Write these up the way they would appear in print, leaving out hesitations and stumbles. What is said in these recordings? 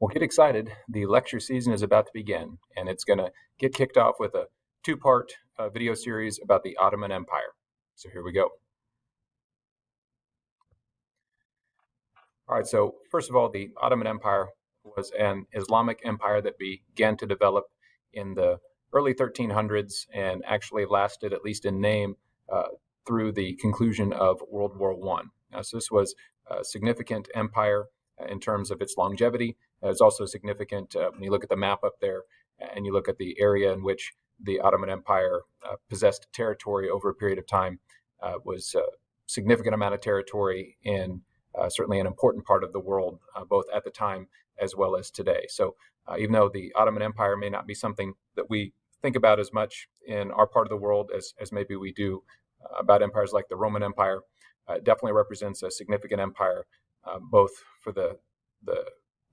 Well, get excited. The lecture season is about to begin, and it's going to get kicked off with a two-part video series about the Ottoman Empire. So here we go. All right, so first of all, the Ottoman Empire was an Islamic empire that began to develop in the early 1300s and actually lasted, at least in name, through the conclusion of World War I. So this was a significant empire in terms of its longevity. It's also significant when you look at the map up there and you look at the area in which the Ottoman Empire possessed territory over a period of time. Was a significant amount of territory in certainly an important part of the world, both at the time as well as today. So even though the Ottoman Empire may not be something that we think about as much in our part of the world as maybe we do about empires like the Roman Empire, it definitely represents a significant empire, both for the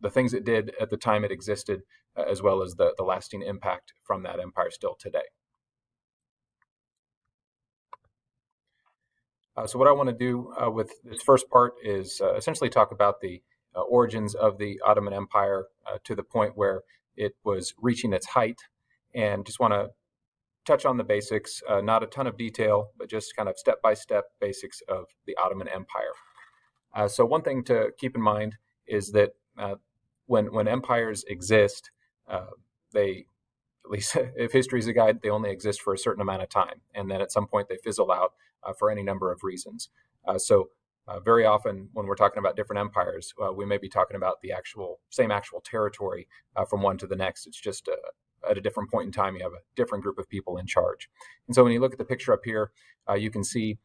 things it did at the time it existed, as well as the lasting impact from that empire still today. So what I want to do with this first part is essentially talk about the origins of the Ottoman Empire to the point where it was reaching its height, and just want to touch on the basics, not a ton of detail, but just kind of step-by-step basics of the Ottoman Empire. So one thing to keep in mind is that when empires exist, they, at least if history is a guide, they only exist for a certain amount of time, and then at some point they fizzle out for any number of reasons. So very often when we're talking about different empires, we may be talking about the same actual territory from one to the next. It's just at a different point in time, you have a different group of people in charge. And so when you look at the picture up here, you can see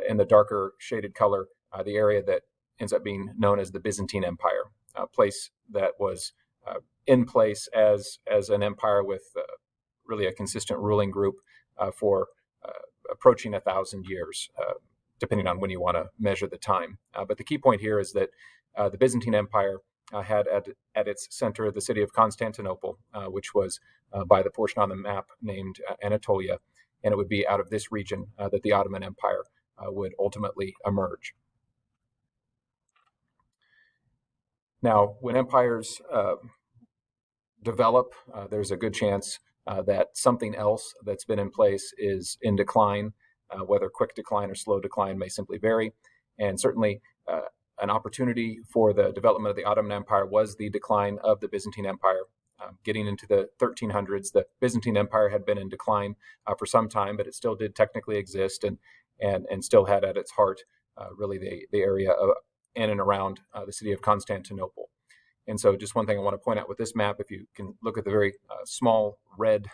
in the darker shaded color the area that ends up being known as the Byzantine Empire, a place that was in place as an empire with really a consistent ruling group for approaching 1,000 years, depending on when you want to measure the time. But the key point here is that the Byzantine Empire had at its center the city of Constantinople, which was by the portion on the map named Anatolia, and it would be out of this region that the Ottoman Empire would ultimately emerge. Now, when empires develop, there's a good chance that something else that's been in place is in decline, whether quick decline or slow decline may simply vary. And certainly an opportunity for the development of the Ottoman Empire was the decline of the Byzantine Empire. Getting into the 1300s, the Byzantine Empire had been in decline for some time, but it still did technically exist and still had at its heart really the area in and around the city of Constantinople. And so just one thing I want to point out with this map, if you can look at the very small red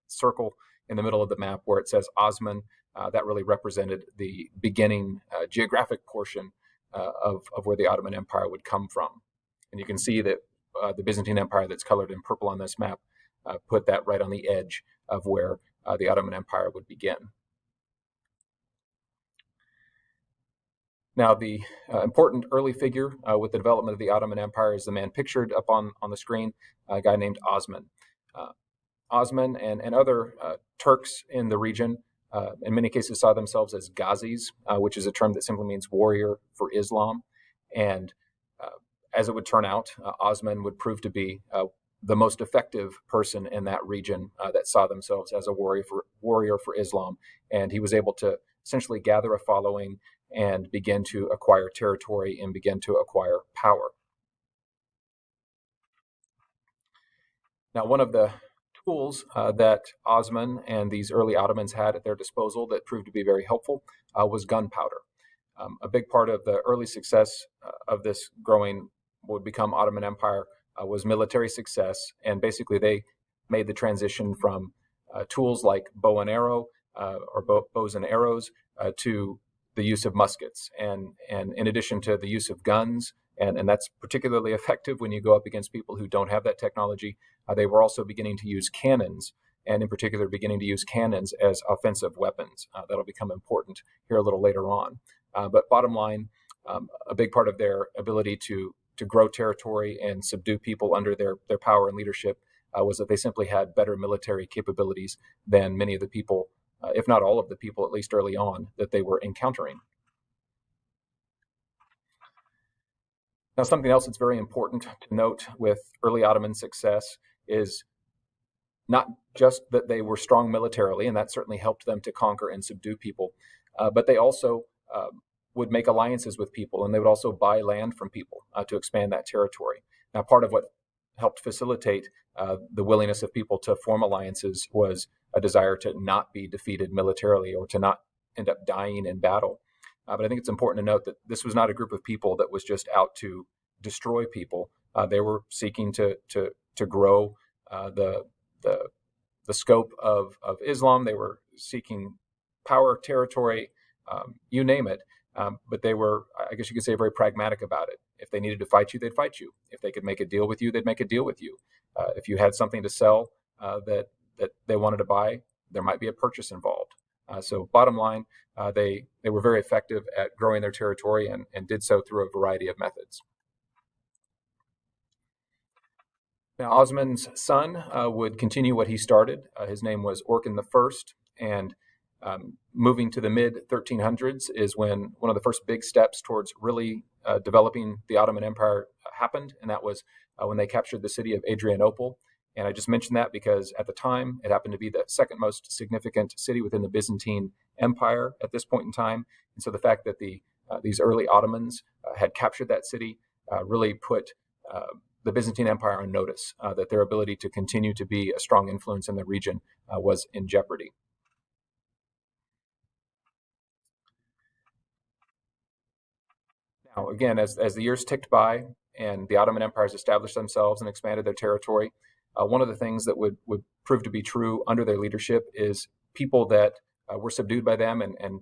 circle in the middle of the map where it says Osman, that really represented the beginning geographic portion of where the Ottoman Empire would come from. And you can see that the Byzantine Empire that's colored in purple on this map put that right on the edge of where the Ottoman Empire would begin. Now, the important early figure with the development of the Ottoman Empire is the man pictured up on the screen, a guy named Osman. Osman and other Turks in the region, in many cases, saw themselves as Ghazis, which is a term that simply means warrior for Islam. And as it would turn out, Osman would prove to be the most effective person in that region that saw themselves as a warrior for Islam. And he was able to essentially gather a following and begin to acquire territory and begin to acquire power. Now, one of the tools that Osman and these early Ottomans had at their disposal that proved to be very helpful was gunpowder. A big part of the early success of this growing, what would become Ottoman Empire, was military success, and basically they made the transition from tools like bow and arrow or bows and arrows to the use of muskets, and in addition to the use of guns, and that's particularly effective when you go up against people who don't have that technology. They were also beginning to use cannons, and in particular beginning to use cannons as offensive weapons. That'll become important here a little later on. But bottom line, a big part of their ability to grow territory and subdue people under their power and leadership was that they simply had better military capabilities than many of the people, if not all of the people, at least early on, that they were encountering. Now, something else that's very important to note with early Ottoman success is not just that they were strong militarily, and that certainly helped them to conquer and subdue people, but they also would make alliances with people, and they would also buy land from people to expand that territory. Now, part of what helped facilitate the willingness of people to form alliances was a desire to not be defeated militarily or to not end up dying in battle. But I think it's important to note that this was not a group of people that was just out to destroy people. They were seeking to grow the the the scope of Islam. They were seeking power, territory, you name it. But they were, I guess you could say, very pragmatic about it. If they needed to fight you, they'd fight you. If they could make a deal with you, they'd make a deal with you. If you had something to sell that they wanted to buy, there might be a purchase involved. So bottom line, they were very effective at growing their territory and did so through a variety of methods. Now, Osman's son would continue what he started. His name was Orkan I, and moving to the mid 1300s is when one of the first big steps towards really developing the Ottoman Empire happened, and that was when they captured the city of Adrianople. And I just mentioned that because at the time it happened to be the second most significant city within the Byzantine Empire at this point in time. And so the fact that these early Ottomans had captured that city really put the Byzantine Empire on notice that their ability to continue to be a strong influence in the region was in jeopardy. Now, again, as the years ticked by and the Ottoman empires established themselves and expanded their territory, one of the things that would prove to be true under their leadership is people that were subdued by them and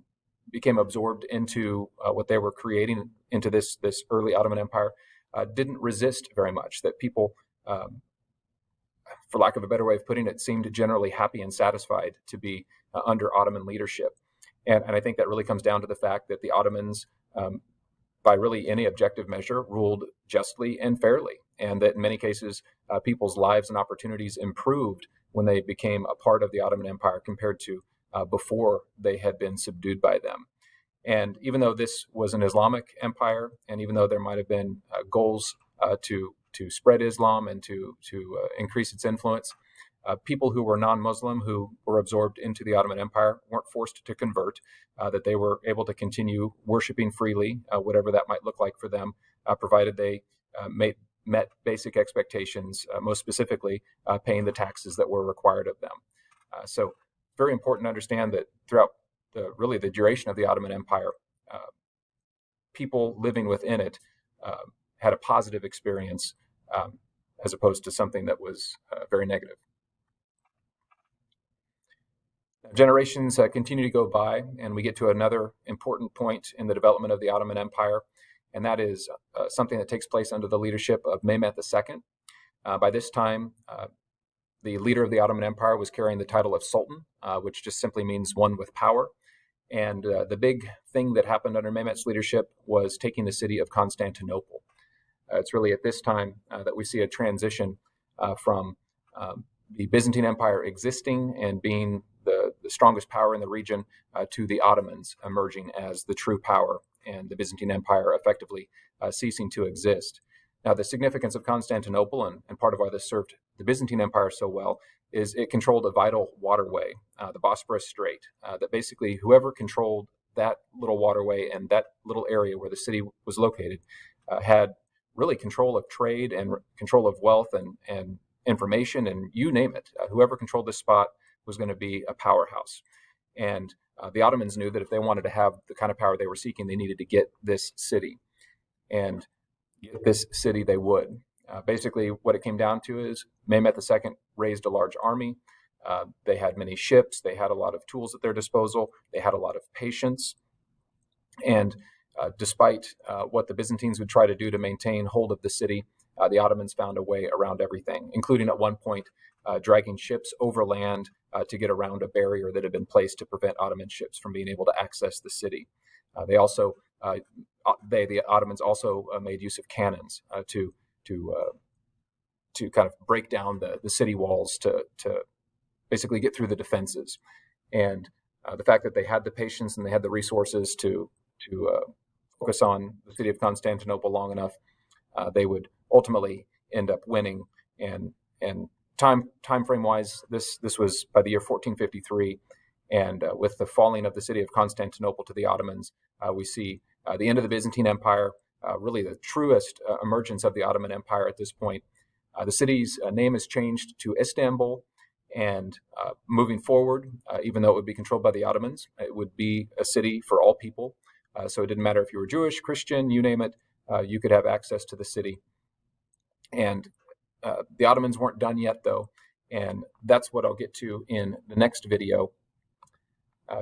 became absorbed into what they were creating into this early Ottoman Empire didn't resist very much. That people, for lack of a better way of putting it, seemed generally happy and satisfied to be under Ottoman leadership. And I think that really comes down to the fact that the Ottomans, by really any objective measure, ruled justly and fairly, and that in many cases, people's lives and opportunities improved when they became a part of the Ottoman Empire compared to before they had been subdued by them. And even though this was an Islamic empire, and even though there might have been goals to spread Islam and to increase its influence, people who were non-Muslim who were absorbed into the Ottoman Empire weren't forced to convert, that they were able to continue worshiping freely, whatever that might look like for them, provided they met basic expectations, most specifically paying the taxes that were required of them. So very important to understand that throughout really the duration of the Ottoman Empire, people living within it had a positive experience as opposed to something that was very negative. Generations continue to go by, and we get to another important point in the development of the Ottoman Empire, and that is something that takes place under the leadership of Mehmet II. By this time, the leader of the Ottoman Empire was carrying the title of Sultan, which just simply means one with power. And the big thing that happened under Mehmet's leadership was taking the city of Constantinople. It's really at this time that we see a transition from the Byzantine Empire existing and being the strongest power in the region to the Ottomans emerging as the true power and the Byzantine Empire effectively ceasing to exist. Now, the significance of Constantinople and part of why this served the Byzantine Empire so well is it controlled a vital waterway, the Bosporus Strait, that basically whoever controlled that little waterway and that little area where the city was located had really control of trade and control of wealth and information, and you name it. Whoever controlled this spot was going to be a powerhouse. And the Ottomans knew that if they wanted to have the kind of power they were seeking, they needed to get this city. And get this city they would. Basically, what it came down to is Mehmet II raised a large army. They had many ships. They had a lot of tools at their disposal. They had a lot of patience. And despite what the Byzantines would try to do to maintain hold of the city, the Ottomans found a way around everything, including at one point dragging ships overland to get around a barrier that had been placed to prevent Ottoman ships from being able to access the city. The Ottomans also made use of cannons to kind of break down the city walls to basically get through the defenses. And the fact that they had the patience and they had the resources to focus on the city of Constantinople long enough they would ultimately end up winning. And time frame wise, this was by the year 1453, and with the falling of the city of Constantinople to the Ottomans, we see the end of the Byzantine Empire, really the truest emergence of the Ottoman Empire at this point. The city's name is changed to Istanbul, and moving forward, even though it would be controlled by the Ottomans, it would be a city for all people. So it didn't matter if you were Jewish, Christian, you name it, you could have access to the city. And the Ottomans weren't done yet, though, and that's what I'll get to in the next video.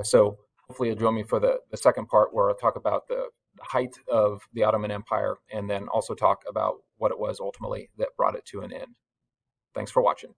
So hopefully you'll join me for the second part, where I'll talk about the height of the Ottoman Empire, and then also talk about what it was ultimately that brought it to an end. Thanks for watching.